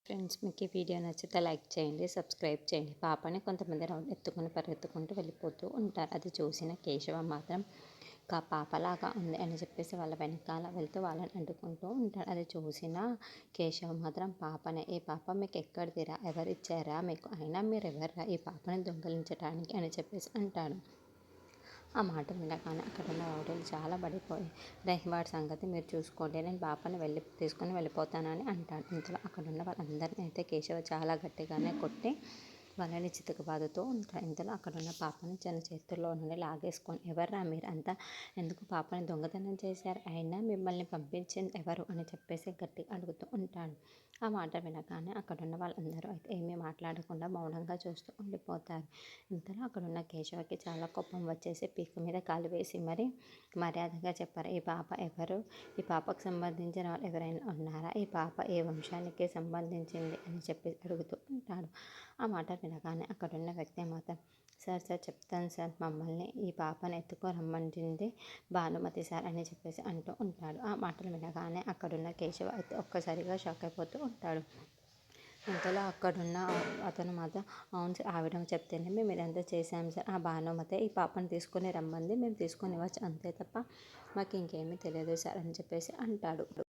Friends, మీకు ఈ video నచ్చితే లైక్ చేయండి, సబ్స్క్రైబ్ చేయండి. పాపని కొంతమంది రౌండ్ ఎత్తుకొని పరిగెత్తుకుంటూ వెళ్ళిపోతూ ఉంటారు. అది చూసిన కేశవ మాత్రం పాపలాగా ఉంది అని చెప్పేసి వాళ్ళ వెనకాల వెళ్తూ వాళ్ళని అడ్డుకుంటూ ఉంటాడు. అది చూసిన కేశవ మాత్రం పాపనే, ఈ పాప మీకు ఎక్కడిదిరా, ఎవరిచ్చారా మీకు, అయినా మీరు ఎవర్రా ఈ పాపని దొంగలించడానికి అని చెప్పేసి అంటాడు. ఆ మాట వినగానే అక్కడ ఉన్న రౌడీలు చాలా పడిపోయి, వాడి సంగతి మీరు చూసుకోండి, నేను పాపని తీసుకొని వెళ్ళిపోతానని అంటాడు. ఇంతలో అక్కడున్న వాళ్ళందరినీ అయితే కేశవ చాలా గట్టిగానే కొట్టి వాళ్ళని చితకబాదుతూ ఉంటాడు. ఇంతలో అక్కడున్న పాపని తన చేతుల్లో నుండి లాగేసుకొని, ఎవర్రా మీరు అంతా, ఎందుకు పాపని దొంగతనం చేశారు, అయినా మిమ్మల్ని పంపించింది ఎవరు అని చెప్పేసి గట్టిగా అడుగుతూ ఉంటాడు. ఆ మాట వినగానే అక్కడున్న వాళ్ళందరూ అయితే ఏమీ మాట్లాడకుండా మౌనంగా చూస్తూ ఉండిపోతారు. ఇంతలో అక్కడున్న కేశవకి చాలా కోపం వచ్చేసి పీక మీద కాలు వేసి మరి మర్యాదగా చెప్పారు, ఈ పాప ఎవరు, ఈ పాపకు సంబంధించిన వాళ్ళు ఎవరైనా ఉన్నారా, ఈ పాప ఏ వంశానికి సంబంధించింది అని చెప్పి అడుగుతూ ఉంటాడు. ఆ మాట వినగానే అక్కడున్న వ్యక్తి మాత్రం, సార్ చెప్తాను సార్, మమ్మల్ని ఈ పాపను రమ్మంటుంది భానుమతి సార్ అని చెప్పేసి అంటూ ఉంటాడు. ఆ మాటలు వినగానే అక్కడున్న కేశవ అయితే ఒక్కసారిగా షాక్ అయిపోతూ ఉంటాడు. ఇంతలో అక్కడున్న అతను మాత్రం, అవును సార్, ఆవిడ చెప్తేనే మేము ఇదంతా చేసాం సార్, ఆ భానుమతే ఈ పాపను తీసుకొని రమ్మంది, మేము తీసుకొని ఇవ్వచ్చు అంతే తప్ప మాకు ఇంకేమీ తెలియదు సార్ అని చెప్పేసి అంటాడు.